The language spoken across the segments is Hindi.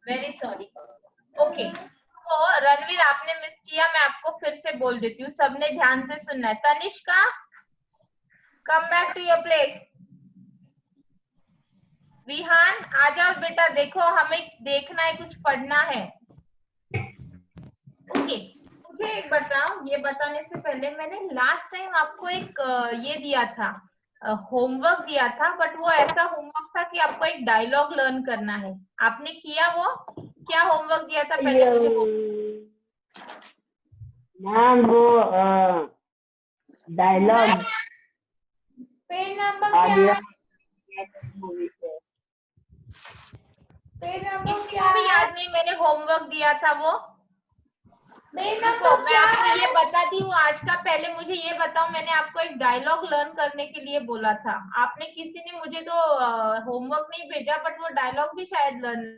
Very sorry. ओके, तो रणवीर आपने मिस किया, मैं आपको फिर से बोल देती हूँ, सबने ध्यान से सुनना है। Tanishka, come back to your place. Vihaan आ जाओ बेटा, देखो हमें देखना है, कुछ पढ़ना है। ओके, मुझे एक बताओ, ये बताने से पहले मैंने लास्ट टाइम आपको एक ये दिया था, होमवर्क दिया था, बट वो ऐसा होमवर्क था कि आपको एक डायलॉग लर्न करना है। आपने किया वो? क्या होमवर्क दिया था पहले मुझे? मैम वो डायलॉग पेज नंबर क्या है? मूवी से। पेज नंबर क्या भी याद नहीं, मैंने होमवर्क दिया था वो। देखो मैं आपको ये बताती हूँ आज का। पहले मुझे ये बताओ, मैंने आपको एक डायलॉग लर्न करने के लिए बोला था, आपने किसी ने मुझे तो होमवर्क नहीं भेजा, बट वो डायलॉग भी शायद लर्न।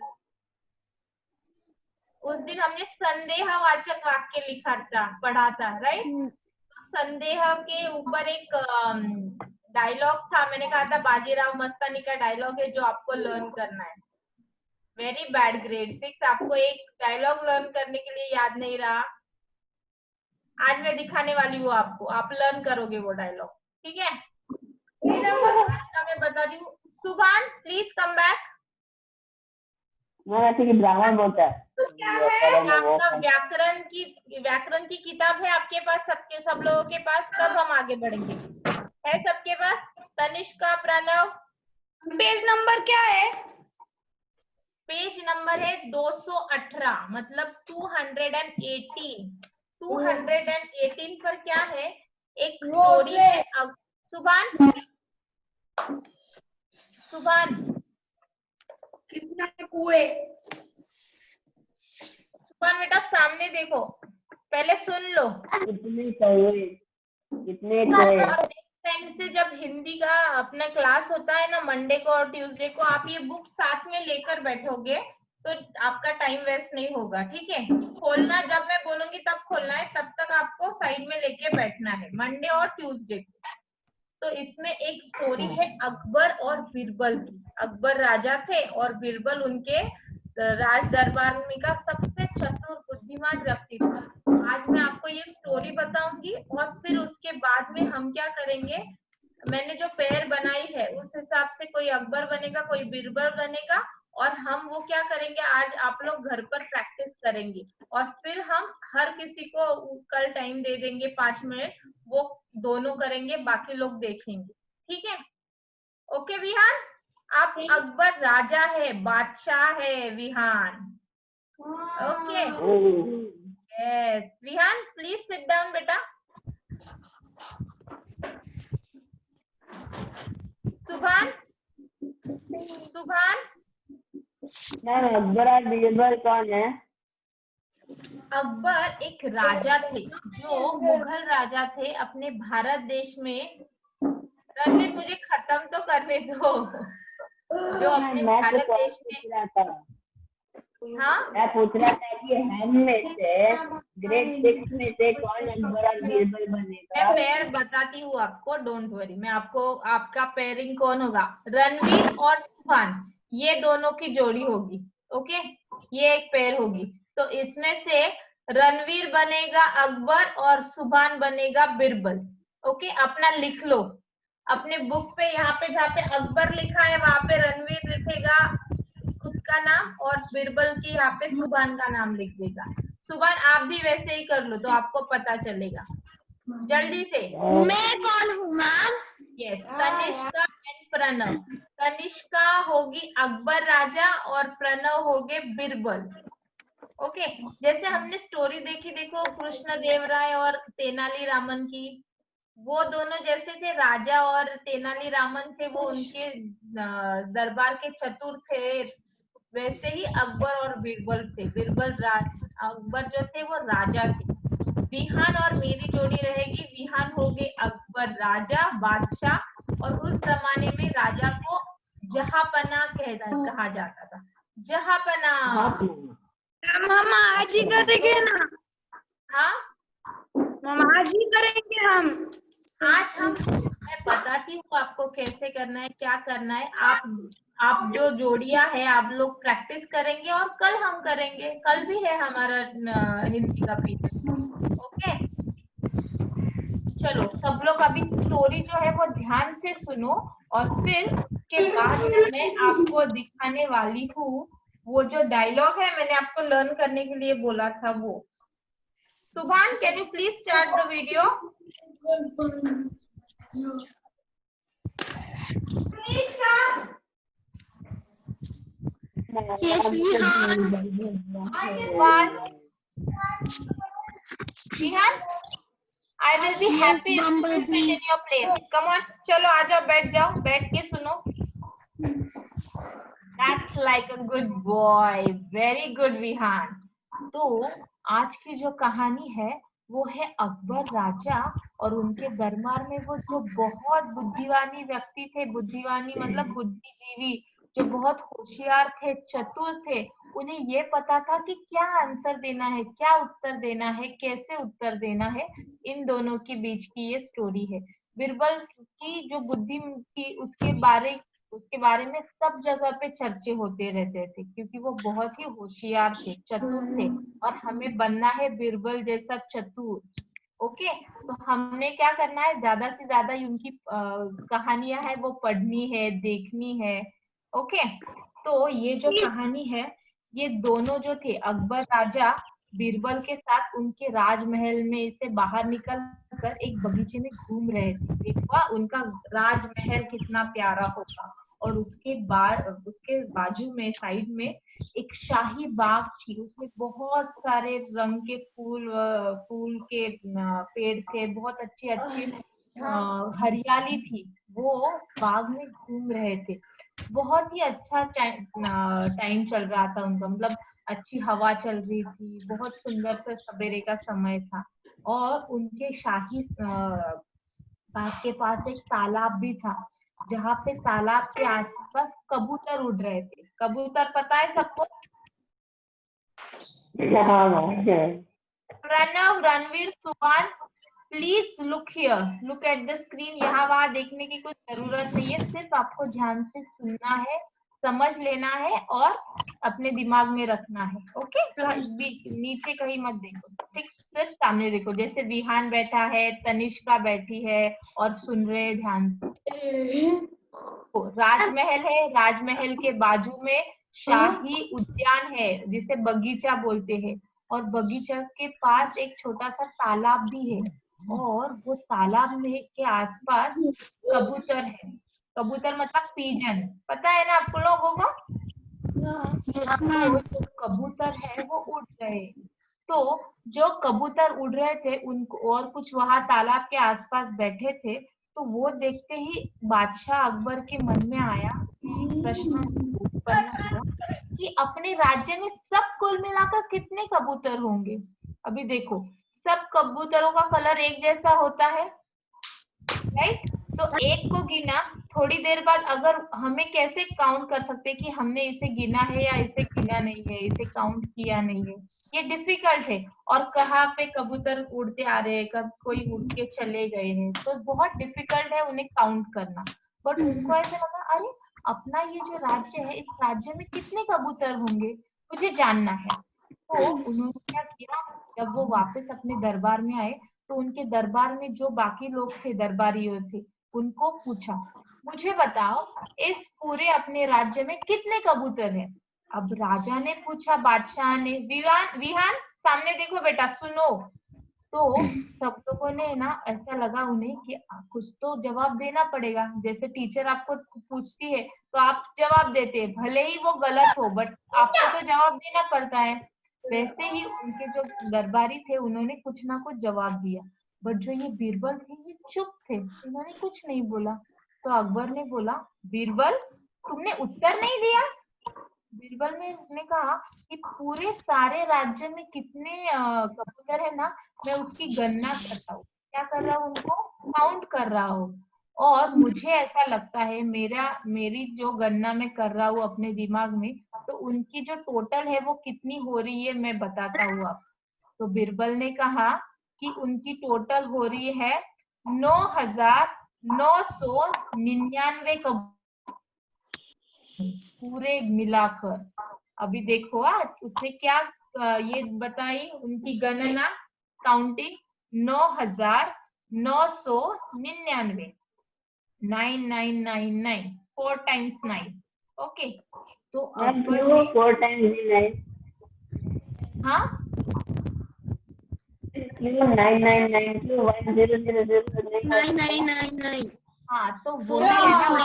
उस दिन हमने संदेहवाचक वाक्य लिखा था, पढ़ा था, राइट? तो संदेह के ऊपर एक डायलॉग था, मैंने कहा था बाजीराव मस्तानी का डायलॉग है जो आपको लर्न करना है। वेरी बैड, ग्रेड 6, आपको एक डायलॉग लर्न करने के लिए याद नहीं रहा। आज मैं दिखाने वाली हूँ आपको, आप लर्न करोगे वो डायलॉग, ठीक है? आज का मैं बता दी हूँ। सुभान प्लीज कम बैक। ऐसे कि ब्राह्मण बोलता है तो क्या है आपका? व्याकरण की किताब है आपके पास? सबके सब लोगों के पास? तब हम आगे बढ़ेंगे। है सबके पास? तनिष्का, प्रणव, पेज नंबर क्या है? पेज नंबर है 218, मतलब 218। 218 पर क्या है? एक स्टोरी है। अब सुभान, सुभान, कितना कुएं? सुभान बेटा सामने देखो, पहले सुन लो। कितने कौए, कितने कौए। नेक्स्ट टाइम से जब हिंदी का अपना क्लास होता है ना, मंडे को और ट्यूसडे को, आप ये बुक साथ में लेकर बैठोगे तो आपका टाइम वेस्ट नहीं होगा, ठीक है? खोलना जब मैं बोलूंगी तब खोलना है, तब तक आपको साइड में लेके बैठना है, मंडे और ट्यूसडे को। तो इसमें एक स्टोरी है अकबर और बीरबल की। अकबर राजा थे और बीरबल उनके राज दरबार में का सबसे चतुर बुद्धिमान व्यक्ति था। आज मैं आपको ये स्टोरी बताऊंगी और फिर उसके बाद में हम क्या करेंगे, मैंने जो पेयर बनाई है उस हिसाब से कोई अकबर बनेगा, कोई बीरबल बनेगा, और हम वो क्या करेंगे, आज आप लोग घर पर प्रैक्टिस करेंगे, और फिर हम हर किसी को कल टाइम दे देंगे 5 मिनट, वो दोनों करेंगे, बाकी लोग देखेंगे, ठीक है? ओके विहान, आप अकबर राजा है, बादशाह है Vihaan. Okay, yes Vihaan, please sit down बेटा। सुभान, सुभान, मैम अकबर और बीरबल कौन है? अकबर एक राजा थे, जो मुगल राजा थे अपने भारत देश में। रणवीर मुझे खत्म तो करने दो। जो अपने मैं तो भारत देश पूछ में, रहा था, हाँ मैं पूछ रहा था कि हम में से ग्रेड 6 में से कौन अकबर और बीरबल मैं बनेगा? पेयर बताती हूँ आपको, डोंट वरी। मैं आपको, आपका पेयरिंग कौन होगा, रणवीर और सुभान, ये दोनों की जोड़ी होगी। ओके, ये एक पेयर होगी। तो इसमें से रणवीर बनेगा अकबर और सुभान बनेगा बीरबल। ओके, अपना लिख लो अपने बुक पे, यहाँ पे जहाँ पे अकबर लिखा है वहां पे रणवीर लिखेगा खुद का नाम, और बीरबल की यहाँ पे सुभान का नाम लिख देगा। सुभान आप भी वैसे ही कर लो तो आपको पता चलेगा जल्दी से। मैं कौन हूँ ma'am? Yes, Tanishka and Pranav. Tanishka होगी अकबर राजा और प्रणव होगे बीरबल। ओके, जैसे हमने स्टोरी देखी, देखो कृष्ण देव राय और तेनाली रामन की, वो दोनों जैसे थे राजा, और तेनाली रामन थे वो उनके दरबार के चतुर थे, वैसे ही अकबर और बीरबल थे। अकबर जो थे वो राजा थे। विहान और मेरी जोड़ी रहेगी, विहान हो गए अकबर राजा, बादशाह, और उस जमाने में राजा को जहापना कहा जाता था। जहापना। हम आज ही करेंगे ना? हाँ, हम आज ही करेंगे हम। आज हम, मैं बताती हूँ आपको कैसे करना है, क्या करना है। आप आप जो जोड़ियां है आप लोग प्रैक्टिस करेंगे और कल हम करेंगे, कल भी है हमारा हिंदी का पीरियड। ओके, चलो सब लोग अभी स्टोरी जो है वो ध्यान से सुनो और फिर उसके बाद मैं आपको दिखाने वाली हूँ वो जो डायलॉग है मैंने आपको लर्न करने के लिए बोला था वो। सुभान, can you please start the video? Yes, Vihan. Suban, Vihan, I will be Yes, happy if you will sit Bumblebee. in your place. Come on, चलो आ जाओ, बैठ के सुनो। That's like a good boy, very good Vihaan. तो आज की जो कहानी है वो है अकबर राजा और उनके दरबार में वो जो बहुत बुद्धिवानी व्यक्ति थे, बुद्धिवानी मतलब बुद्धिजीवी, जो बहुत होशियार थे, चतुर थे। उन्हें ये पता था कि क्या आंसर देना है, क्या उत्तर देना है, कैसे उत्तर देना है। इन दोनों के बीच की ये स्टोरी है। बीरबल की जो बुद्धि की उसके बारे में सब जगह पे चर्चे होते रहते थे क्योंकि वो बहुत ही होशियार थे, चतुर थे और हमें बनना है बीरबल जैसा चतुर। ओके, तो हमने क्या करना है, ज्यादा से ज्यादा उनकी कहानियां है वो पढ़नी है, देखनी है। ओके, तो ये जो कहानी है ये दोनों जो थे अकबर राजा बीरबल के साथ उनके राजमहल में से बाहर निकल कर एक बगीचे में घूम रहे थे। देखा उनका राजमहल कितना प्यारा होगा और उसके बाजू में साइड में एक शाही बाग थी, उसमें बहुत सारे रंग के फूल के पेड़ थे, बहुत अच्छी अच्छी हरियाली थी। वो बाग में घूम रहे थे, बहुत ही अच्छा टाइम चल रहा था उनका, मतलब अच्छी हवा चल रही थी, बहुत सुंदर सा सवेरे का समय था। और उनके शाही बाग के पास एक तालाब भी था जहाँ पे तालाब के आसपास कबूतर उड़ रहे थे। कबूतर पता है सबको? प्रणव, रणवीर, सुभान, please look here, look at the screen. यहाँ वहां देखने की कुछ जरूरत नहीं है, सिर्फ आपको ध्यान से सुनना है, समझ लेना है और अपने दिमाग में रखना है। ओके, नीचे कहीं मत देखो, ठीक, सिर्फ सामने देखो। जैसे विहान बैठा है, तनिष्का बैठी है और सुन रहे हैं ध्यान से। राजमहल है, राजमहल के बाजू में शाही उद्यान है जिसे बगीचा बोलते हैं और बगीचा के पास एक छोटा सा तालाब भी है और वो तालाब में के आसपास कबूतर है। कबूतर मतलब पीजन, पता है ना आप लोगों को? Yes, तो ma'am. जो कबूतर है वो उड़ रहे, तो जो कबूतर उड़ रहे थे उनको और कुछ वहां तालाब के आसपास बैठे थे, तो वो देखते ही बादशाह अकबर के मन में आया कि प्रश्न उत्पन्न हुआ कि अपने राज्य में सब कुल मिलाकर कितने कबूतर होंगे। अभी देखो, सब कबूतरों का कलर एक जैसा होता है, राइट? तो एक को गिना, थोड़ी देर बाद अगर हमें कैसे काउंट कर सकते कि हमने इसे गिना है या इसे गिना नहीं है, इसे काउंट किया नहीं है, ये डिफिकल्ट है। और कहाँ पे कबूतर उड़ते आ रहे हैं, कब कोई उड़ के चले गए हैं, तो बहुत डिफिकल्ट है उन्हें काउंट करना। बट उनको ऐसे लगा, अरे अपना ये जो राज्य है, इस राज्य में कितने कबूतर होंगे, मुझे जानना है। तो उन्होंने क्या किया, जब वो वापस अपने दरबार में आए तो उनके दरबार में जो बाकी लोग थे, दरबारियों थे, उनको पूछा, मुझे बताओ इस पूरे अपने राज्य में कितने कबूतर हैं? अब राजा ने पूछा, बादशाह ने, विहान विहान सामने देखो बेटा, सुनो। तो सब लोगों ने ना ऐसा लगा उन्हें कि कुछ तो जवाब देना पड़ेगा, जैसे टीचर आपको पूछती है तो आप जवाब देते हैं, भले ही वो गलत हो बट आपको तो जवाब देना पड़ता है। वैसे ही उनके जो दरबारी थे उन्होंने कुछ ना कुछ जवाब दिया, बट जो ये बीरबल थे ये चुप थे, इन्होंने कुछ नहीं बोला। तो अकबर ने बोला, बीरबल तुमने उत्तर नहीं दिया? बीरबल ने कहा कि पूरे सारे राज्य में कितने कबूतर है ना, मैं उसकी गणना करता हूँ, क्या कर रहा हूँ, उनको काउंट कर रहा हूँ। और मुझे ऐसा लगता है, मेरी जो गणना मैं कर रहा हूँ अपने दिमाग में, तो उनकी जो टोटल है वो कितनी हो रही है मैं बताता हूँ आप। तो बीरबल ने कहा कि उनकी टोटल हो रही है 9,999 कबूतर। पूरे मिलाकर। अभी देखो उसने क्या ये बताई उनकी गणना, काउंटिंग 9,999, 9999, 4 times 9। ओके, तो मैम अकबर क्यों ने 4 times 9? हाँ क्यों 999 क्यों 1000 9 हाँ तो वो Four है times ना,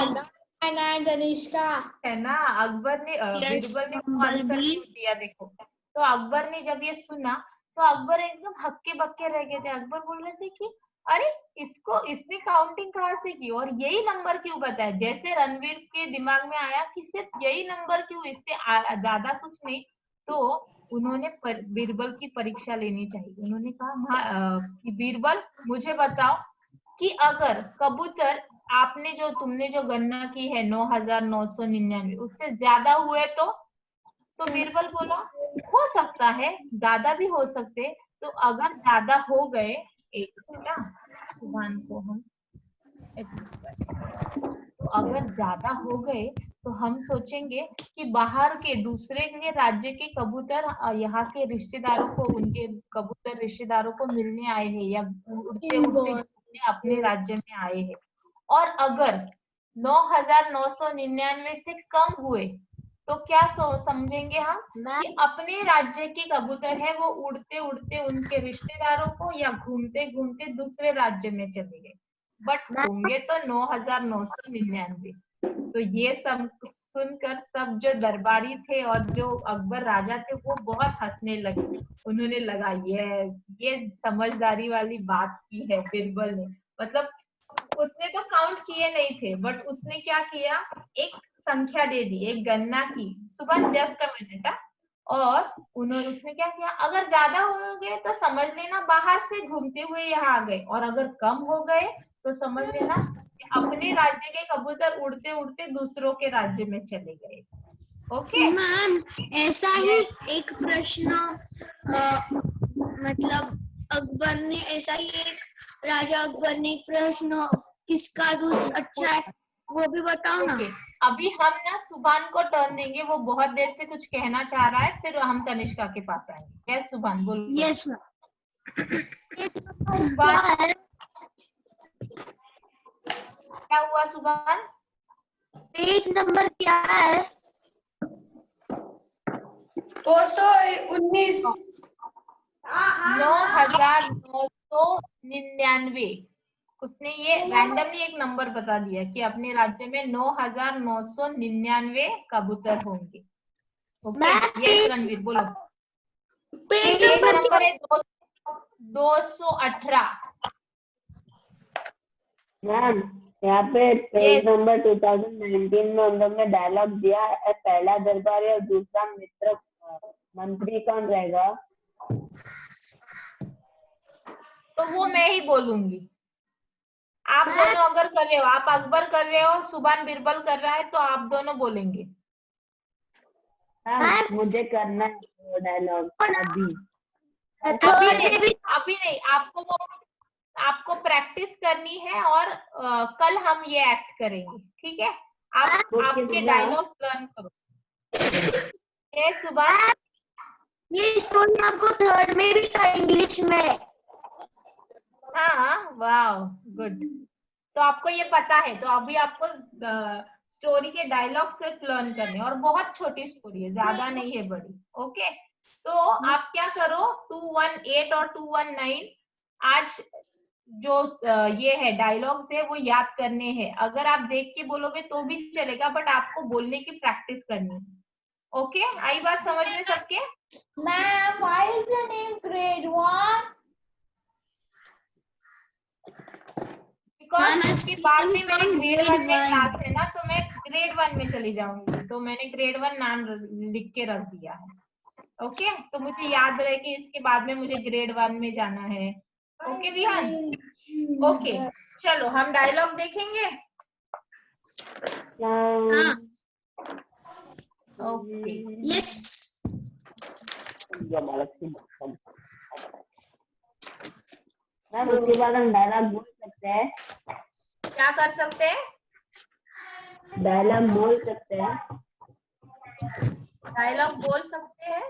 9 तनिष्का। है ना। अकबर ने Yes, बीरबल ने वो आंसर Bumblebee. क्यों दिया देखो। तो अकबर ने जब ये सुना तो अकबर एकदम हक्के बक्के रह गए थे। अकबर बोल रहे थे कि अरे इसको इसने काउंटिंग कहाँ से की और यही नंबर क्यों बताया। जैसे रणवीर के दिमाग में आया कि सिर्फ यही नंबर क्यों, इससे ज्यादा कुछ नहीं। तो उन्होंने बीरबल की परीक्षा लेनी चाहिए। उन्होंने कहा कि बीरबल मुझे बताओ कि अगर कबूतर आपने जो तुमने जो गणना की है 9,999 उससे ज्यादा हुए तो बीरबल बोला हो सकता है, ज्यादा भी हो सकते। तो अगर ज्यादा हो गए, एक मिनट ना, सुभान को हम admit करें। तो अगर ज्यादा हो गए तो हम सोचेंगे कि बाहर के दूसरे के राज्य के कबूतर यहाँ के रिश्तेदारों को, उनके कबूतर रिश्तेदारों को मिलने आए हैं या उड़ते उड़ते घूमने अपने राज्य में आए हैं। और अगर 9,999 से कम हुए तो क्या समझेंगे हम कि अपने राज्य के कबूतर है वो उड़ते उड़ते उनके रिश्तेदारों को या घूमते घूमते दूसरे राज्य में चले गए। बट होंगे तो 9,999। तो ये सब सुनकर सब जो दरबारी थे और जो अकबर राजा थे वो बहुत हंसने लगे। उन्होंने लगा ये समझदारी वाली बात की है बीरबल ने। मतलब उसने तो काउंट किए नहीं थे बट उसने क्या किया, एक संख्या दे दी, एक गणना की। सुबह जस्ट अ मिनट। और उन्होंने उसने क्या किया, अगर ज्यादा हो गए तो समझ लेना बाहर से घूमते हुए यहाँ आ गए, और अगर कम हो गए तो समझ लेना कि अपने राज्य के कबूतर उड़ते उड़ते दूसरों के राज्य में चले गए। ओके मैम ऐसा ही एक प्रश्न मतलब अकबर ने ऐसा ही एक राजा अकबर ने एक प्रश्न किसका दूध अच्छा है वो भी बताओ ना। ओके अभी हम ना सुभान को टर्न देंगे, वो बहुत देर से कुछ कहना चाह रहा है, फिर हम तनिष्का के पास आएंगे। यस सुभान बोलो। यस सुभान क्या हुआ सुभान? पेज नंबर क्या है? 219। 9,999। उसने ये रैंडमली एक नंबर बता दिया कि अपने राज्य में 9,999 कबूतर होंगे। ओके यस रणवीर बोलो। पेज पेज नंबर नंबर है 218। मैम यहाँ पे पेज नंबर 2019 में उन लोग ने डायलॉग दिया है, पहला दरबारी और दूसरा मित्र मंत्री कौन रहेगा? तो वो मैं ही बोलूंगी। आप दोनों अगर कर रहे हो, आप अकबर कर रहे हो, सुभान बीरबल कर रहा है, तो आप दोनों बोलेंगे। मैम मुझे करना है वो डायलॉग अभी। अभी नहीं आपको प्रैक्टिस करनी है और कल हम ये एक्ट करेंगे। ठीक है, आप आपके डायलॉग्स लर्न करो। सुभान ये स्टोरी आपको थर्ड में भी था इंग्लिश में। हाँ वाह गुड। तो आपको ये पता है, तो अभी आपको स्टोरी के डायलॉग सिर्फ लर्न करने, और बहुत छोटी स्टोरी है, ज्यादा नहीं है, बड़ी। ओके तो आप क्या करो, 218 और 219 आज जो ये है डायलॉग्स है वो याद करने हैं। अगर आप देख के बोलोगे तो भी चलेगा, बट आपको बोलने की प्रैक्टिस करनी है। ओके आई बात समझ में सबके? Ma'am why is the name grade 1? Because उसके बाद में मेरे ग्रेड 1 में क्लास है ना, तो मैं ग्रेड 1 में चली जाऊंगी, तो मैंने ग्रेड 1 नाम लिख के रख दिया है। ओके तो मुझे याद रहे कि इसके बाद में मुझे ग्रेड 1 में जाना है। ओके विहान? ओके चलो हम डायलॉग देखेंगे। ओके यस मैम उसके बाद हम डायलॉग बोल सकते हैं। क्या कर सकते हैं? डायलॉग बोल सकते हैं। डायलॉग बोल सकते हैं,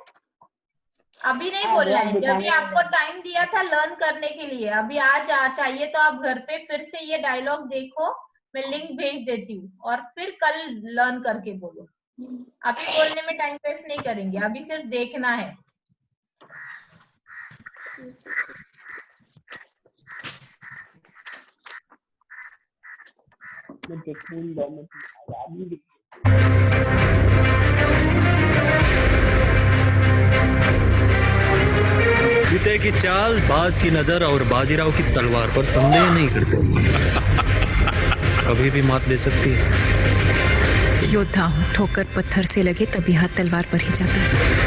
अभी नहीं हाँ, बोलना आप है। जब भी दिखाने आपको टाइम दिया था लर्न करने के लिए, अभी आज चाहिए तो आप घर पे फिर से ये डायलॉग देखो, मैं लिंक भेज देती हूँ, और फिर कल लर्न करके बोलो। अभी बोलने में टाइम वेस्ट नहीं करेंगे, अभी सिर्फ देखना है। मुझे खून दो, मुझे आजादी दो। चीते की चाल, बाज की नजर और बाजीराव की तलवार पर संदेह नहीं करते। कभी भी मात दे सकती है। योद्धा हूँ, ठोकर पत्थर से लगे तभी हाथ तलवार पर ही जाता है।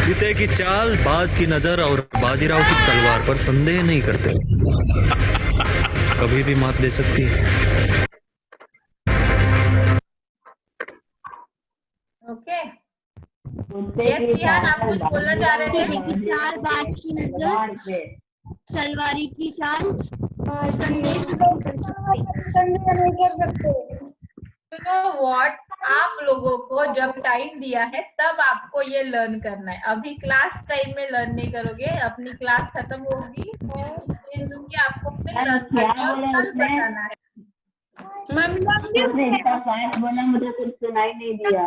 चीते की चाल, बाज की नजर और बाजीराव की तलवार पर संदेह नहीं करते। कभी भी मात दे सकती है। ओके, कुत्ते यस की विहान, आप चाल, कुछ बोलना चाह रहे थे? चीते की चाल, बाज की नजर, तलवारी की चाल, और संदेह नहीं कर सकते। You know what? आप लोगों को जब टाइम दिया है तब आपको ये लर्न करना है। अभी क्लास टाइम में लर्न नहीं करोगे, अपनी क्लास खत्म होगी, भेज दूंगी आपको, फिर लर्न क्या करना है और बोला कल उसने? बताना है। उसने इतना फास्ट बोला, मुझे कुछ सुनाई नहीं दिया।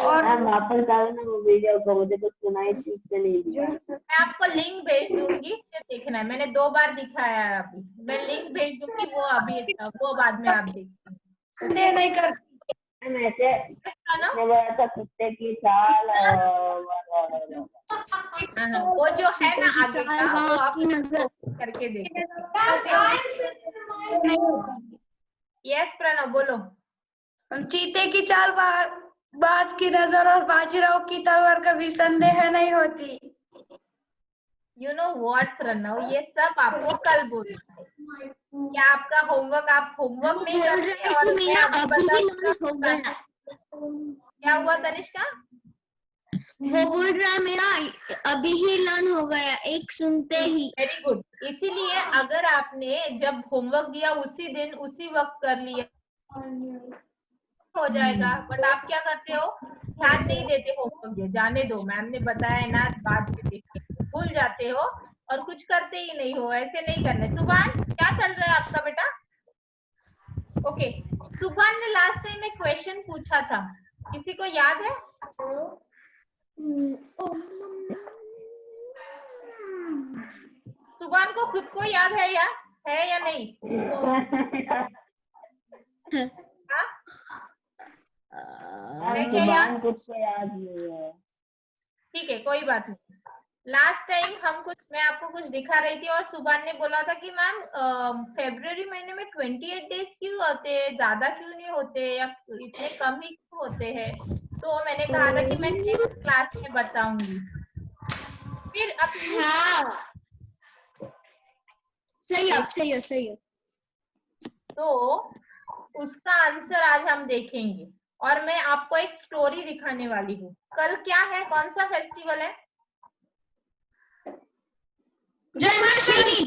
और मैम वापस डालो ना वो वीडियो को, मुझे कुछ सुनाई ठीक से नहीं दिया। मैं आपको लिंक भेज दूंगी, फिर देखना है। मैंने 2 बार दिखाया है, अभी मैं लिंक भेज दूंगी, वो बाद में आप देखिए। संदेह नहीं कर। मैम ऐसे ना उसने बोला था कुत्ते की चाल हाँ, वो जो है ना आगे का, वो आप करके देखिए। यस प्रणव, बोलो। चीते की चाल, बाज की नजर और बाजीराव की तलवार कभी संदेह नहीं होती। यू नो व्हाट प्रणव, ये सब आपको कल बोलना है। क्या आपका होमवर्क, आप होमवर्क नहीं करते और मैं अभी बताऊंगा। क्या हुआ तनिष्का? वो बोल रहा है मेरा अभी ही लर्न हो गया, एक सुनते ही। Very good. इसीलिए अगर आपने जब होमवर्क दिया उसी दिन उसी वक्त कर लिया हो जाएगा, बट आप क्या करते हो, ध्यान नहीं देते होमवर्क दिया, जाने दो, मैम ने बताया ना, बाद में देखेंगे, भूल जाते हो और कुछ करते ही नहीं हो। ऐसे नहीं करना। सुभान, क्या चल रहा है आपका बेटा? ओके, सुभान ने लास्ट टाइम एक क्वेश्चन पूछा था, किसी को याद है? सुभान को खुद को याद है या नहीं? हाँ? जुबान कुछ को याद नहीं है। ठीक है, कोई बात नहीं। लास्ट टाइम मैं आपको कुछ दिखा रही थी और सुभान ने बोला था कि मैम फरवरी महीने में 28 डेज क्यों होते हैं, ज्यादा क्यों नहीं होते, या इतने कम ही क्यों होते हैं? तो मैंने कहा था कि मैं नेक्स्ट क्लास में बताऊंगी। फिर अब सही है। तो उसका आंसर आज हम देखेंगे, और मैं आपको एक स्टोरी दिखाने वाली हूँ। कल क्या है, कौन सा फेस्टिवल है? Janmashtami.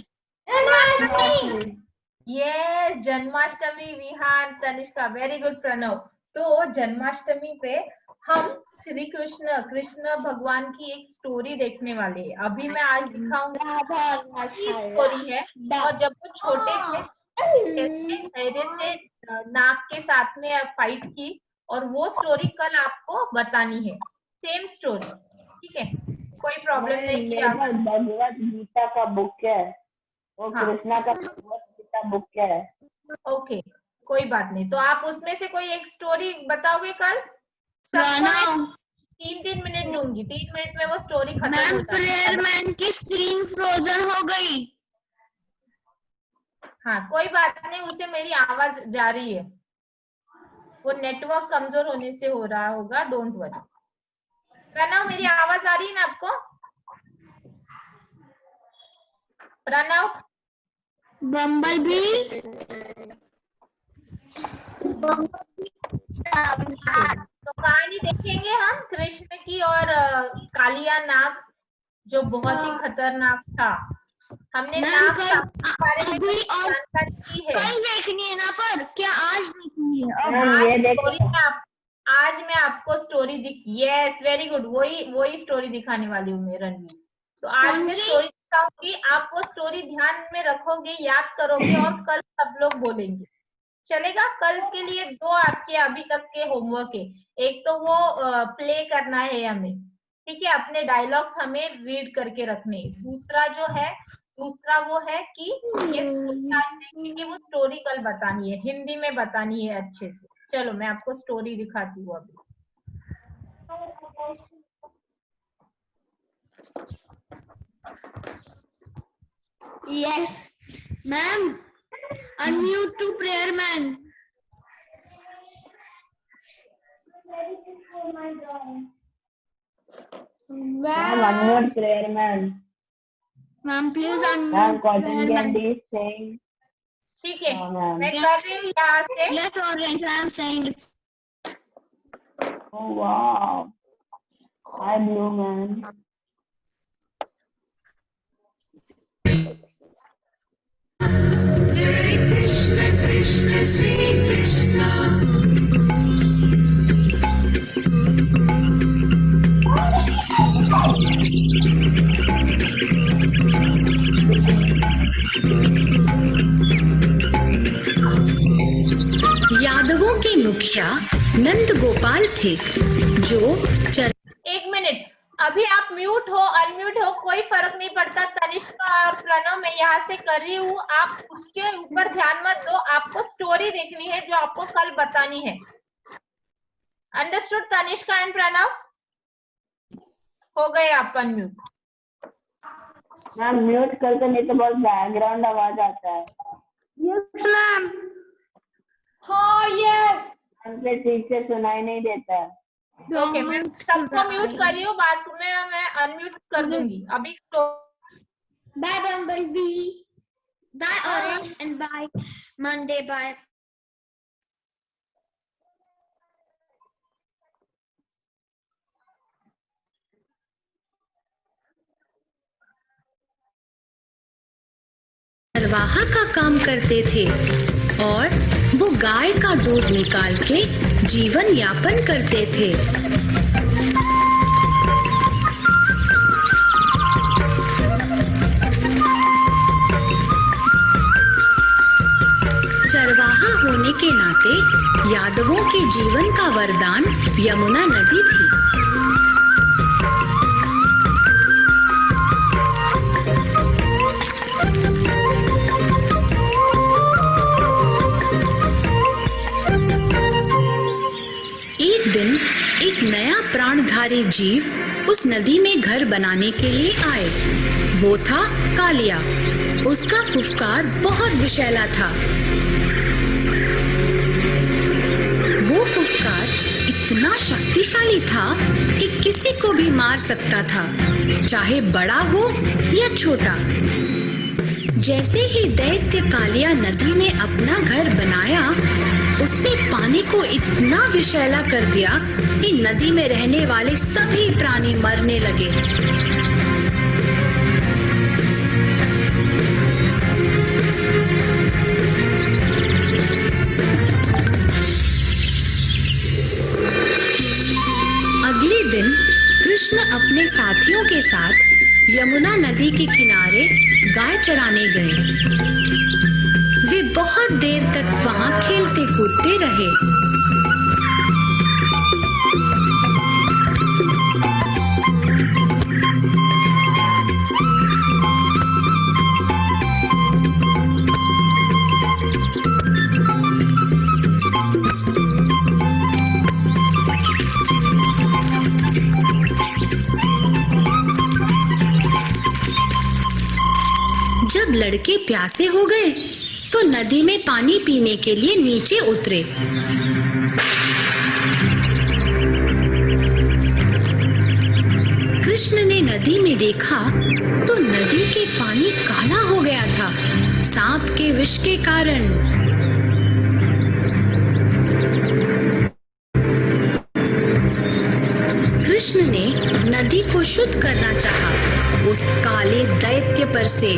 Yes, Janmashtami. Vihaan, Tanishka, very good Pranav. तो जन्माष्टमी पे हम श्री कृष्ण भगवान की एक स्टोरी देखने वाले हैं। अभी मैं आज दिखाऊंगी स्टोरी है, और जब वो छोटे थे धैर्य से नाग के साथ में फाइट की, और वो स्टोरी कल आपको बतानी है, सेम स्टोरी। ठीक है, कोई प्रॉब्लम नहीं मेरे पास भगवत गीता का बुक है, वो हाँ। कृष्णा का भगवत गीता बुक है। ओके, कोई बात नहीं। तो आप उसमें से कोई एक स्टोरी बताओगे कल? सबको 3 मिनट दूंगी, 3 मिनट में वो स्टोरी खत्म हो जाएगी। प्रेयर मैन की स्क्रीन फ्रोजन हो गई। हाँ, कोई बात नहीं, उसे मेरी आवाज जा रही है, वो नेटवर्क कमजोर होने से हो रहा होगा, डोंट वरी। प्रणव, मेरी आवाज आ रही है ना आपको? प्रणव, बम्बल भी तो कहानी देखेंगे हम कृष्ण की और कालिया नाग, जो बहुत ही खतरनाक था। हमने मैम, नाग कल- साहब के बारे में अभी और जानकारी की है। कल देखनी है ना, पर क्या आज देखनी है? मैम ये आज मैं आपको स्टोरी यस वेरी गुड, वही स्टोरी दिखाने वाली हूँ मैं रणवीर। तो आज कौन मैं सी? स्टोरी दिखाऊंगी, आप वो स्टोरी ध्यान में रखोगे, याद करोगे और कल सब लोग बोलेंगे, चलेगा? कल के लिए 2 आपके अभी तक के होमवर्क है। एक तो वो प्ले करना है हमें, ठीक है, अपने डायलॉग्स हमें रीड करके रखने। दूसरा वो है कि ये स्टोरी आज देखेंगे, वो स्टोरी कल बतानी है, हिंदी में बतानी है अच्छे से। चलो मैं आपको स्टोरी दिखाती हूँ अभी। Yes ma'am, unmute to prayer man. Ma'am unmute prayer man. Ma'am please ma'am unmute cotton prayer man. Candy saying. ठीक है, हाँ, मैम। मैं कर रही हूँ यहाँ से। Yes, orange. I am saying it. Oh wow. Hi blue man. यादवों के मुखिया नंद गोपाल थे जो एक मिनट, अभी आप म्यूट हो अनम्यूट हो कोई फर्क नहीं पड़ता। तनिष्का और प्रणव मैं यहाँ से कर रही हूँ, आप उसके ऊपर ध्यान मत दो, आपको स्टोरी देखनी है जो आपको कल बतानी है। Understood Tanishka and Pranav? हो गए आप अनम्यूट। मैम म्यूट कर दो, नहीं तो बहुत बैकग्राउंड आवाज आता है। Yes, ma'am. हाँ यस, हमसे ठीक से सुनाई नहीं देता। ओके मैं सबको म्यूट कर रही हूँ, बाद में मैं अनम्यूट कर दूंगी अभी। Bye, Bumblebee. Bye, Orange, and bye, Monday. Bye. चरवाहा का काम करते थे और वो गाय का दूध निकाल के जीवन यापन करते थे। चरवाहा होने के नाते यादवों के जीवन का वरदान यमुना नदी थी। एक दिन एक नया प्राणधारी जीव उस नदी में घर बनाने के लिए आए। वो था कालिया। उसका फुफकार बहुत विषैला था। वो फुफकार इतना शक्तिशाली था कि किसी को भी मार सकता था, चाहे बड़ा हो या छोटा। जैसे ही दैत्य कालिया नदी में अपना घर बनाया, उसने पानी को इतना विषैला कर दिया कि नदी में रहने वाले सभी प्राणी मरने लगे। अगले दिन कृष्ण अपने साथियों के साथ यमुना नदी के किनारे गाय चराने गए। वे बहुत देर तक वहां खेलते कूदते रहे। जब लड़के प्यासे हो गए तो नदी में पानी पीने के लिए नीचे उतरे। कृष्ण ने नदी में देखा तो नदी के पानी काला हो गया था, सांप के विष के कारण। नदी को शुद्ध करना चाहा उस काले दैत्य पर से।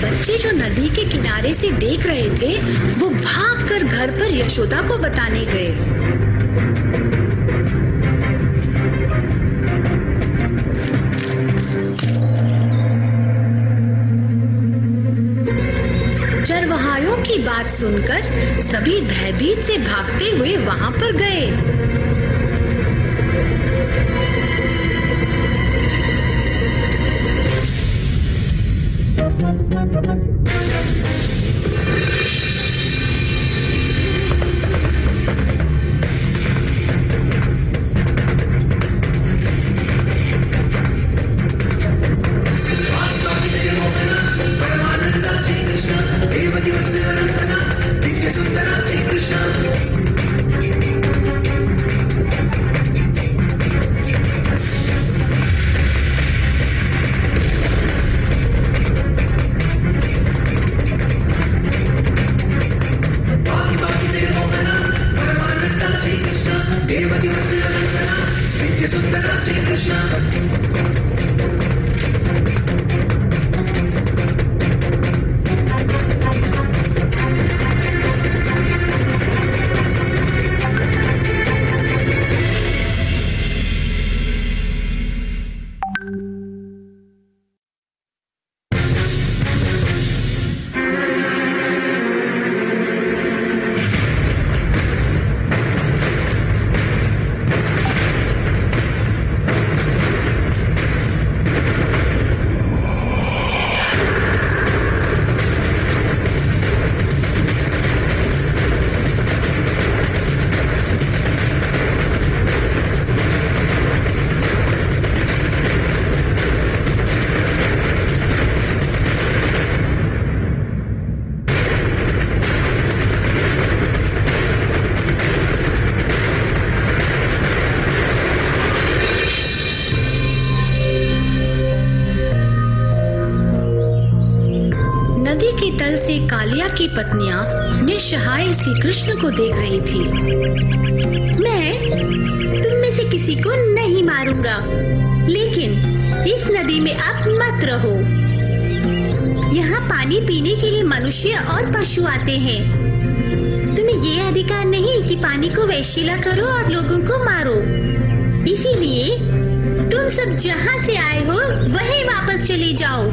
बच्चे जो नदी के किनारे से देख रहे थे वो भागकर घर पर यशोदा को बताने गए। चरवाहायों की बात सुनकर सभी भयभीत से भागते हुए वहां पर गए। नदी के तल से कालिया की पत्नियां निस्सहाय श्री कृष्ण को देख रही थी। मैं तुम में से किसी को नहीं मारूंगा, लेकिन इस नदी में आप मत रहो। यहाँ पानी पीने के लिए मनुष्य और पशु आते हैं। तुम्हें ये अधिकार नहीं कि पानी को वैशिला करो और लोगों को मारो। इसीलिए तुम सब जहाँ से आए हो वहीं वापस चले जाओ।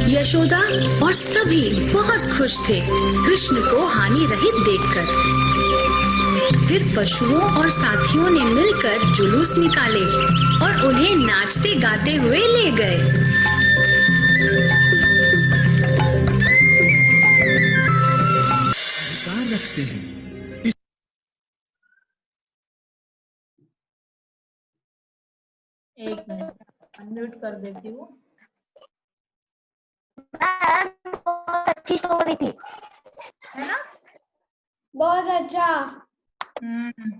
यशोदा और सभी बहुत खुश थे कृष्ण को हानि रहित देखकर। फिर पशुओं और साथियों ने मिलकर जुलूस निकाले और उन्हें नाचते गाते हुए ले गए। एक मिनट अनम्यूट कर देती हूँ। बहुत अच्छी स्टोरी थी, है ना? बहुत अच्छा।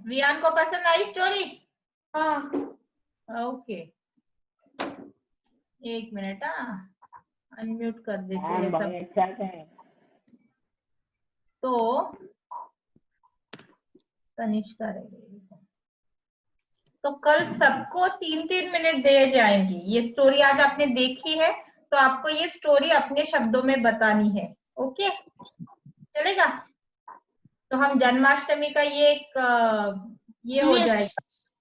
वियान को पसंद आई स्टोरी? हाँ, ओके, एक मिनट अनम्यूट कर देते हाँ, हैं बहुत सब। अच्छा था। तो तनिष्का रहेगी। तो कल सबको 3-3 मिनट दिए जाएंगे। ये स्टोरी आज आपने देखी है तो आपको ये स्टोरी अपने शब्दों में बतानी है। ओके, चलेगा? तो हम जन्माष्टमी का ये एक ये हो जाएगा, इस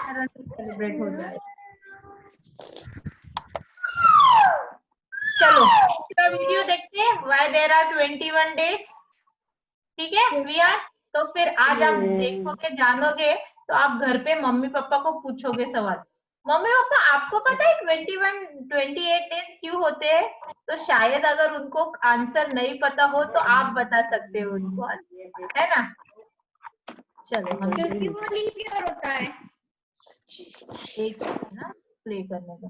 तरह से सेलिब्रेट हो जाएगा। चलो दूसरा वीडियो देखते हैं, व्हाई देयर आर 21 डेज। ठीक है वियान? तो फिर आज आप देखोगे, जानोगे, तो आप घर पे मम्मी पापा को पूछोगे सवाल, मम्मी पापा आपको पता है 28 डेज क्यों होते हैं? तो शायद अगर उनको आंसर नहीं पता हो तो आप बता सकते हो उनको, है ना? चलो हम क्योंकि वो लीप ईयर होता है। एक ना प्ले करने का।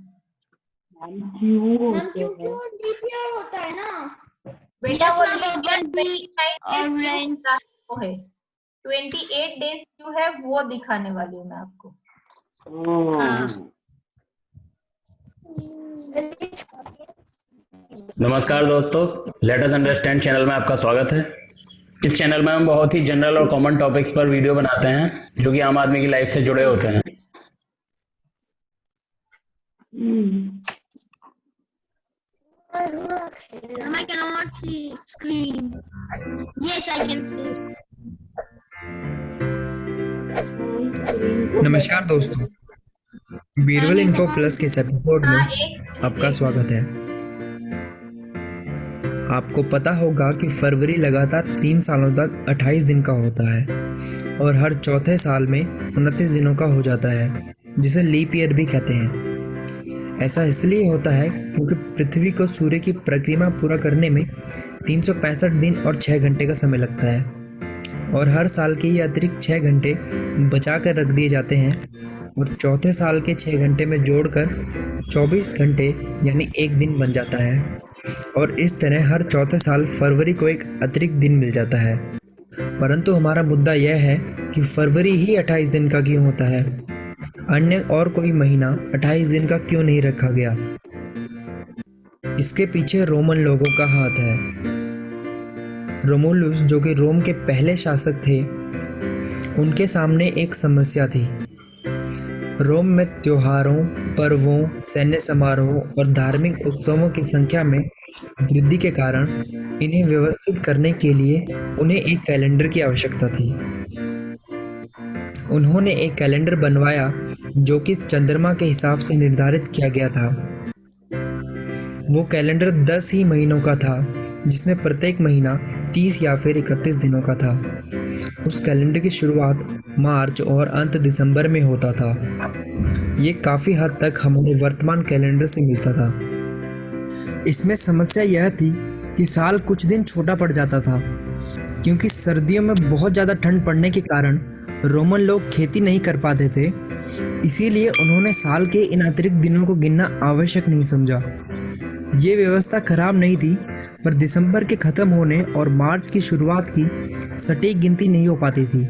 हम क्यों हम होते क्योंकि हैं? वो लीप ईयर होता है ना। बेटा Yes, वो ma'am, leap year but we 29 days क्यों online- होता है? वो है 28 डेज क्यों है वो दिखाने वाली हूँ मैं आपको। नमस्कार दोस्तों, लेट अस अंडरस्टैंड चैनल में आपका स्वागत है। इस चैनल में हम बहुत ही जनरल और कॉमन टॉपिक्स पर वीडियो बनाते हैं जो कि आम आदमी की लाइफ से जुड़े होते हैं। I cannot see screen. Yes, I can see. नमस्कार दोस्तों, बीरबल इन्फो प्लस के इस एपिसोड में आपका स्वागत है। आपको पता होगा कि फरवरी लगातार 3 सालों तक 28 दिन का होता है और हर चौथे साल में 29 दिनों का हो जाता है, जिसे लीप ईयर भी कहते हैं। ऐसा इसलिए होता है क्योंकि पृथ्वी को सूर्य की परिक्रमा पूरा करने में 365 दिन और 6 घंटे का समय लगता है और हर साल के ये अतिरिक्त 6 घंटे बचा कर रख दिए जाते हैं और चौथे साल के 6 घंटे में जोड़कर 24 घंटे यानी एक दिन बन जाता है और इस तरह हर चौथे साल फरवरी को एक अतिरिक्त दिन मिल जाता है। परंतु हमारा मुद्दा यह है कि फरवरी ही 28 दिन का क्यों होता है, अन्य और कोई महीना 28 दिन का क्यों नहीं रखा गया। इसके पीछे रोमन लोगों का हाथ है। रोमुलुस, जो कि रोम के पहले शासक थे, उनके सामने एक समस्या थी। रोम में त्योहारों, पर्वों, सैन्य समारोह और धार्मिक उत्सवों की संख्या में वृद्धि के कारण इन्हें व्यवस्थित करने के लिए उन्हें एक कैलेंडर की आवश्यकता थी। उन्होंने एक कैलेंडर बनवाया जो कि चंद्रमा के हिसाब से निर्धारित किया गया था। वो कैलेंडर 10 ही महीनों का था, जिसमें प्रत्येक महीना 30 या फिर 31 दिनों का था। उस कैलेंडर की शुरुआत मार्च और अंत दिसंबर में होता था। ये काफ़ी हद तक हमारे वर्तमान कैलेंडर से मिलता था। इसमें समस्या यह थी कि साल कुछ दिन छोटा पड़ जाता था, क्योंकि सर्दियों में बहुत ज़्यादा ठंड पड़ने के कारण रोमन लोग खेती नहीं कर पाते थे। इसीलिए उन्होंने साल के इन अतिरिक्त दिनों को गिनना आवश्यक नहीं समझा। ये व्यवस्था खराब नहीं थी, पर दिसंबर के खत्म होने और मार्च की शुरुआत की सटीक गिनती नहीं हो पाती थी।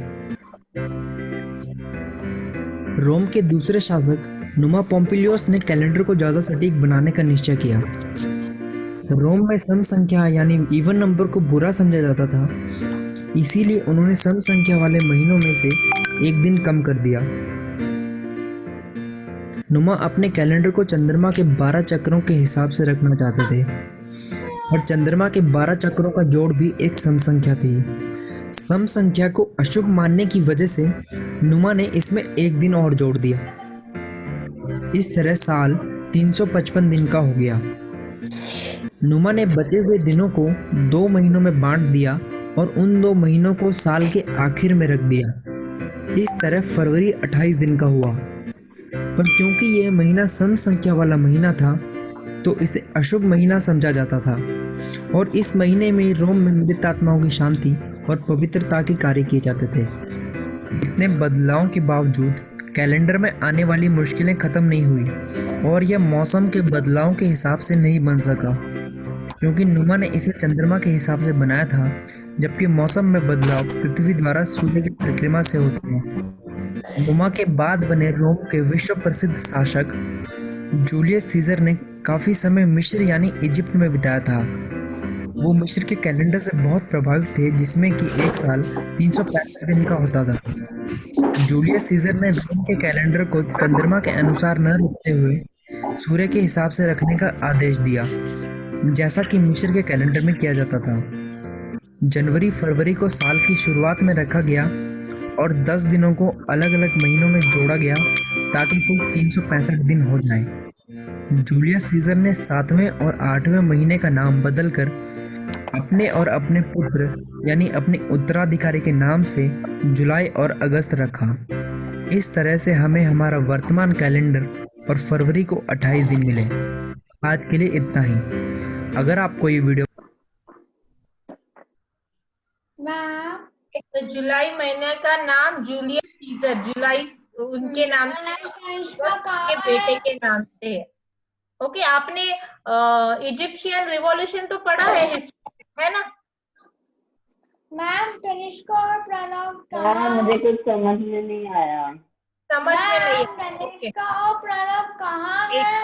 रोम के दूसरे शासक नुमा पोम्पिलियोस ने कैलेंडर को ज़्यादा सटीक बनाने का निश्चय किया। रोम में सम संख्या यानी इवन नंबर को बुरा समझा जाता था, इसीलिए उन्होंने सम संख्या वाले महीनों में से एक दिन कम कर दिया। नुमा अपने कैलेंडर को चंद्रमा के 12 चक्रों के हिसाब से रखना चाहते थे और चंद्रमा के 12 चक्रों का जोड़ भी एक सम संख्या थी। सम संख्या को अशुभ मानने की वजह से नुमा ने इसमें एक दिन और जोड़ दिया। इस तरह साल 355 दिन का हो गया। नुमा ने बचे हुए दिनों को 2 महीनों में बांट दिया और उन 2 महीनों को साल के आखिर में रख दिया। इस तरह फरवरी 28 दिन का हुआ। पर क्योंकि यह महीना सम संख्या वाला महीना था, तो इसे अशुभ महीना समझा जाता था और इस महीने में रोम में मृत आत्माओं की शांति और पवित्रता के कार्य किए जाते थे। इतने बदलावों के बावजूद कैलेंडर में आने वाली मुश्किलें खत्म नहीं हुई और यह मौसम के बदलावों के हिसाब से नहीं बन सका, क्योंकि नुमा ने इसे चंद्रमा के हिसाब से बनाया था, जबकि मौसम में बदलाव पृथ्वी द्वारा सूर्य की परिक्रमा से होते हैं। नुमा के बाद बने रोम के विश्व प्रसिद्ध शासक जूलियस सीजर ने काफ़ी समय मिस्र यानी इजिप्ट में बिताया था। वो मिस्र के कैलेंडर से बहुत प्रभावित थे, जिसमें कि एक साल 365 दिन का होता था। जूलियस सीजर ने रोम के कैलेंडर को चंद्रमा के अनुसार न रखते हुए सूर्य के हिसाब से रखने का आदेश दिया, जैसा कि मिस्र के कैलेंडर में किया जाता था। जनवरी फरवरी को साल की शुरुआत में रखा गया और 10 दिनों को अलग अलग महीनों में जोड़ा गया ताकि कुल 365 दिन हो जाएं। जूलियस सीजर ने 7वें और 8वें महीने का नाम बदलकर अपने और अपने पुत्र यानी अपने उत्तराधिकारी के नाम से जुलाई और अगस्त रखा। इस तरह से हमें हमारा वर्तमान कैलेंडर और फरवरी को 28 दिन मिले। आज के लिए इतना ही। अगर आपको ये वीडियो तो जुलाई महीने का नाम जूलियस सीजर, जुलाई उनके नाम से, उनके बेटे के नाम से है। ओके, आपने इजिप्शियन रिवॉल्यूशन तो पढ़ा है हिस्ट्री, है ना? मैम तनिष्का और प्रणव हाँ कहाँ मुझे कुछ समझ में नहीं आया। समझ में नहीं मैम आया। ओके, तनिष्का और प्रणव कहाँ एक है?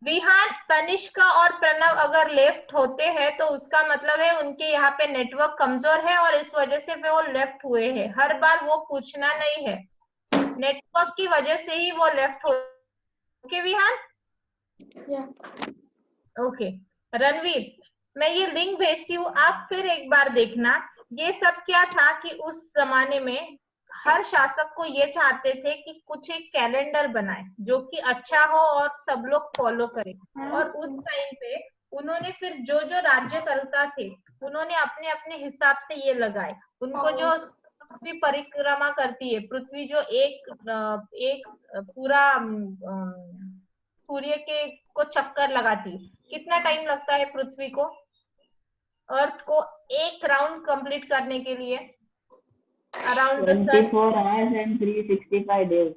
विहान, तनिष्का और प्रणव अगर लेफ्ट होते हैं तो उसका मतलब है उनके यहाँ पे नेटवर्क कमजोर है और इस वजह से वो लेफ्ट हुए हैं। हर बार वो पूछना नहीं है, नेटवर्क की वजह से ही वो लेफ्ट हो। Okay Vihaan, okay. रणवीर, मैं ये लिंक भेजती हूँ, आप फिर एक बार देखना। ये सब क्या था कि उस जमाने में हर शासक को ये चाहते थे कि कुछ एक कैलेंडर बनाए जो कि अच्छा हो और सब लोग फॉलो करें। और उस टाइम पे उन्होंने फिर जो जो राज्यकर्ता थे उन्होंने अपने अपने हिसाब से ये लगाए। उनको जो पृथ्वी परिक्रमा करती है, पृथ्वी जो एक पूरा सूर्य के को चक्कर लगाती है, कितना टाइम लगता है पृथ्वी को, अर्थ को एक राउंड कंप्लीट करने के लिए? Around the sun 24 hours and 365 days।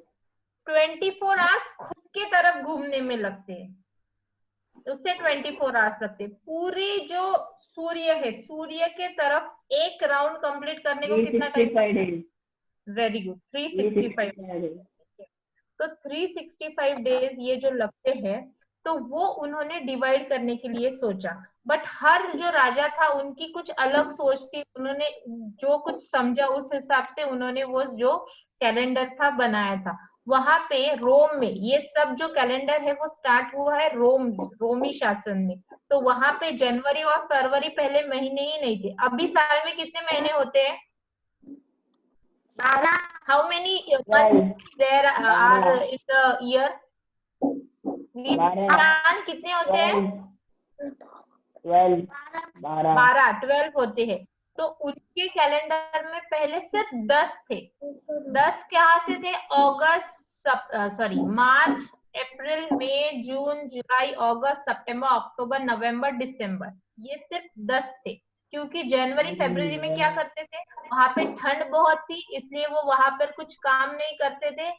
24 hours खुद के तरफ घूमने में लगते हैं, उससे 24 आवर्स लगते हैं। पूरी जो सूर्य है, सूर्य के तरफ एक राउंड कंप्लीट करने को कितना time? 365 days। Very good, 365 days। तो 365 डेज ये जो लगते हैं, तो वो उन्होंने डिवाइड करने के लिए सोचा। बट हर जो राजा था उनकी कुछ अलग सोच थी, उन्होंने जो कुछ समझा उस हिसाब से उन्होंने वो जो कैलेंडर था बनाया था। वहां पे रोम में ये सब जो कैलेंडर है वो स्टार्ट हुआ है रोमी शासन में। तो वहां पे जनवरी और फरवरी पहले महीने ही नहीं थे। अभी साल में कितने महीने होते हैं? How many months there are in the year? कितने होते हैं? 12 होते हैं। तो उनके कैलेंडर में पहले सिर्फ 10 थे। 10 कहाँ से थे? मार्च, अप्रैल, मई, जून, जुलाई, अगस्त, सितंबर, अक्टूबर, नवंबर, दिसंबर, ये सिर्फ 10 थे। क्योंकि जनवरी फरवरी में क्या करते थे, वहां पे ठंड बहुत थी, इसलिए वो वहां पर कुछ काम नहीं करते थे,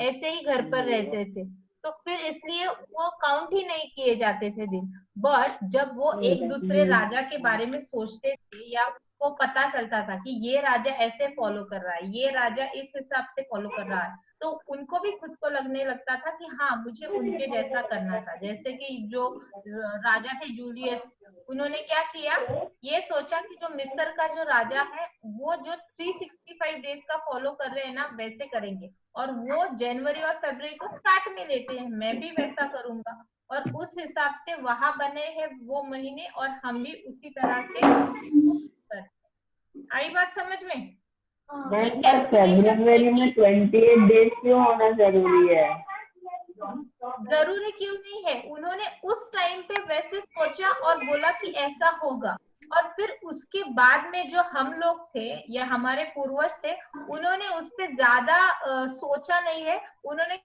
ऐसे ही घर पर रहते थे। तो फिर इसलिए वो काउंट ही नहीं किए जाते थे दिन। बट जब वो एक दूसरे राजा के बारे में सोचते थे या को पता चलता था कि ये राजा ऐसे फॉलो कर रहा है, ये राजा इस हिसाब से फॉलो कर रहा है, तो उनको भी खुद को लगने लगता था कि हाँ मुझे उनके जैसा करना था। जैसे कि जो राजा थे जूलियस, उन्होंने क्या किया, ये सोचा कि जो मिस्र का जो राजा है वो जो 365 डेज का फॉलो कर रहे हैं ना वैसे करेंगे, और वो जनवरी और फरवरी को स्टार्ट में लेते हैं, मैं भी वैसा करूंगा। और उस हिसाब से वहां बने हैं वो महीने, और हम भी उसी तरह से करते। आई बात समझ में? फरवरी में 28 डेज क्यों होना जरूरी है? जरूरी क्यों नहीं है, उन्होंने उस टाइम पे वैसे सोचा और बोला कि ऐसा होगा। और फिर उसके बाद में जो हम लोग थे या हमारे पूर्वज थे, उन्होंने उस पर ज्यादा सोचा नहीं है। उन्होंने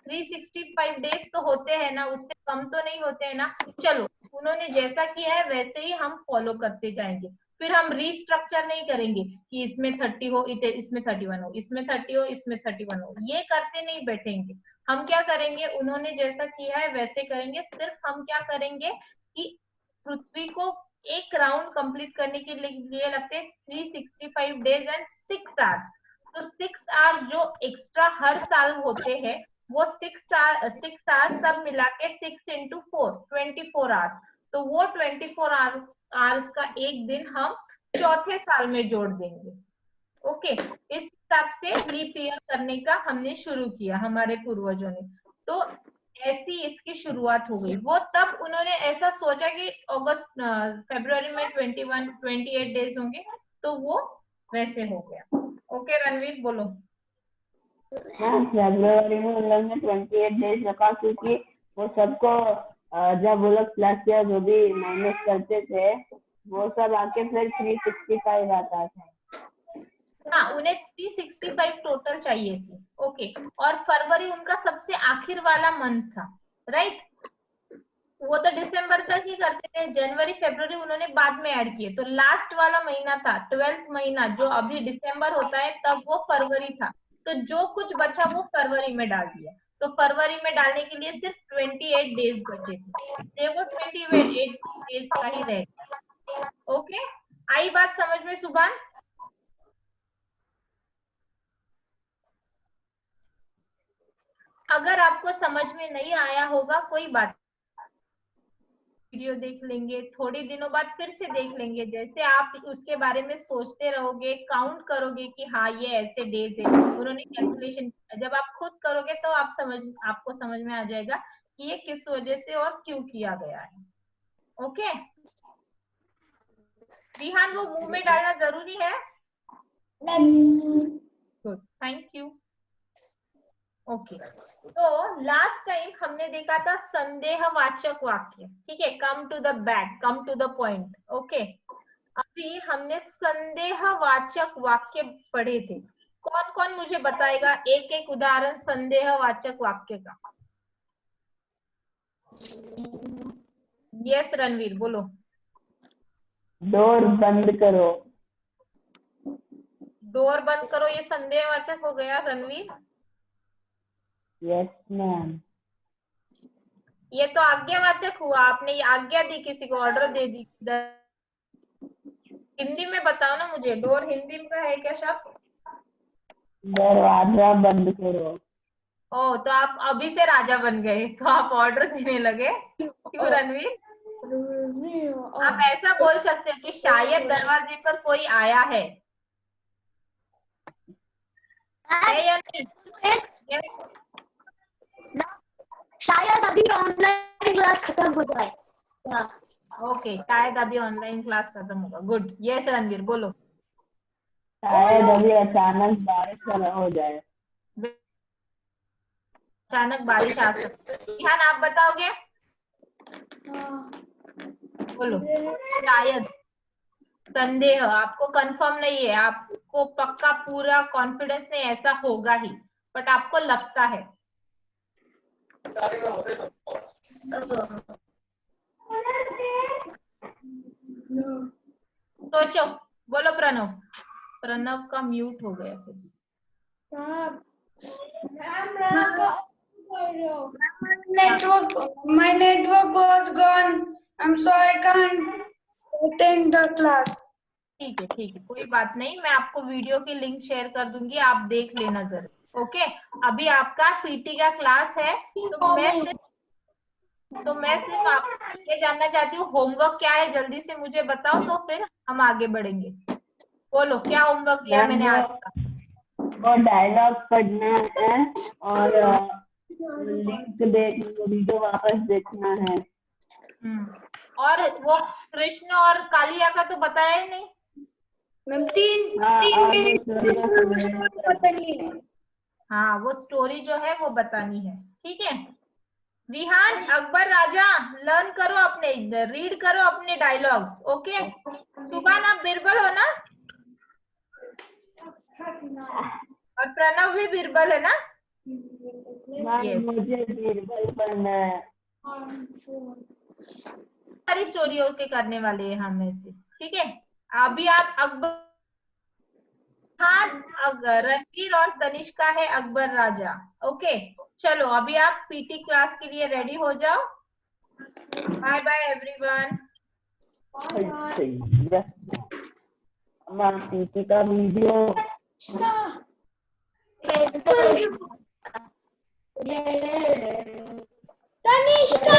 365 डेज तो होते हैं ना, उससे कम तो नहीं होते हैं ना, चलो उन्होंने जैसा किया है वैसे ही हम फॉलो करते जाएंगे। फिर हम रीस्ट्रक्चर नहीं करेंगे कि इसमें 30 हो, इसमें 31 हो, इसमें 30 हो, इसमें 31 हो, ये करते नहीं बैठेंगे। हम क्या करेंगे, उन्होंने जैसा किया है वैसे करेंगे। सिर्फ हम क्या करेंगे कि पृथ्वी को एक राउंड कंप्लीट करने के लिए लगते 365 डेज एंड 6 आवर्स। तो 6 आवर्स जो एक्स्ट्रा हर साल होते हैं, वो 6 आवर्स सब मिला के 6 into 4 24 आवर्स। तो वो 24 आवर्स का एक दिन हम चौथे साल में जोड़ देंगे। ओके, इस हिसाब से लीप ईयर करने का हमने शुरू किया हमारे पूर्वजों ने। तो ऐसी इसकी शुरुआत हो गई। वो तब उन्होंने ऐसा सोचा कि अगस्त फरवरी में 28 डेज होंगे, तो वो वैसे हो गया। ओके रणवीर बोलो। हाँ फरवरी में उन लोग ने 28 डेज रखा, क्योंकि वो सबको जब वो लोग प्लस या जो भी माइनस करते थे वो सब आके फिर 365 आता था। हाँ, उन्हें 365 टोटल चाहिए थी। ओके, और फरवरी उनका सबसे आखिर वाला मंथ था, राइट? वो तो दिसंबर तक ही करते थे, जनवरी फरवरी उन्होंने बाद में ऐड किए। तो लास्ट वाला महीना था 12th महीना, जो अभी दिसंबर होता है, तब वो फरवरी था। तो जो कुछ बचा वो फरवरी में डाल दिया। तो फरवरी में डालने के लिए सिर्फ 28 डेज बचे थे, वो 28 डेज का ही रह गया। ओके, आई बात समझ में सुभान? अगर आपको समझ में नहीं आया होगा कोई बात, वीडियो देख लेंगे, थोड़े दिनों बाद फिर से देख लेंगे। जैसे आप उसके बारे में सोचते रहोगे, काउंट करोगे कि हाँ ये ऐसे डेज है, उन्होंने कैलकुलेशन किया, जब आप खुद करोगे तो आपको समझ में आ जाएगा कि ये किस वजह से और क्यों किया गया है। ओके रिहान, वो मुंह में डालना जरूरी है? Good, thank you. ओके तो लास्ट टाइम हमने देखा था संदेहवाचक वाक्य, ठीक है, come to the back, come to the point. Okay, अभी हमने संदेहवाचक वाक्य पढ़े थे। कौन कौन मुझे बताएगा एक एक उदाहरण संदेहवाचक वाक्य का? यस रणवीर बोलो। डोर बंद करो। डोर बंद करो ये संदेहवाचक हो गया रणवीर? Yes ma'am. ये तो आज्ञावाचक हुआ, आपने ये आज्ञा दी, किसी को ऑर्डर दे दी। हिंदी में बताओ ना मुझे, डोर हिंदी में है क्या शब्द? दरवाजा बंद करो। ओ तो आप अभी से राजा बन गए, तो आप ऑर्डर देने लगे, क्यों रणवीर? आप ऐसा बोल सकते हो कि शायद दरवाजे पर कोई आया है या नहीं? Yes. शायद अभी ऑनलाइन क्लास खत्म हो जाए। ओके, शायद अभी ऑनलाइन क्लास खत्म होगा। गुड, यस रणवीर बोलो। शायद अभी अचानक बारिश हो जाए। अचानक बारिश आ सकती है। रिहान आप बताओगे? बोलो। शायद, संदेह, आपको कंफर्म नहीं है, आपको पक्का पूरा कॉन्फिडेंस नहीं, ऐसा होगा ही, बट आपको लगता है। सोचो, बोलो प्रणव। प्रणव का म्यूट हो गया फिर। My network was gone. I'm sorry, I can't attend the class. ठीक है, कोई बात नहीं, मैं आपको वीडियो की लिंक शेयर कर दूंगी, आप देख लेना जरूर। ओके, अभी आपका पीटी का क्लास है, तो मैं सिर्फ आपको ये जानना चाहती हूँ होमवर्क क्या है, जल्दी से मुझे बताओ, तो फिर हम आगे बढ़ेंगे। बोलो क्या होमवर्क दिया मैंने आज का? वो डायलॉग पढ़ना है और लिंक वीडियो वापस देखना है। और वो कृष्ण और कालिया का तो बताया ही नहीं मैम। तीन मिनट बतानी है। हाँ, वो स्टोरी जो है वो बतानी है, ठीक है। रिहान, अकबर राजा लर्न करो, अपने रीड करो अपने डायलॉग्स। ओके, सुभान आप बिरबल हो ना? और प्रणव भी बिरबल है ना? मुझे बिरबल बनना है। सारी स्टोरियों के करने वाले हैं हम में से, ठीक है। अभी आप अकबर खान, रणवीर और तनिष्का है अकबर राजा। ओके, चलो अभी आप पीटी क्लास के लिए रेडी हो जाओ। Bye bye everyone. पीटी का वीडियो तनिष्का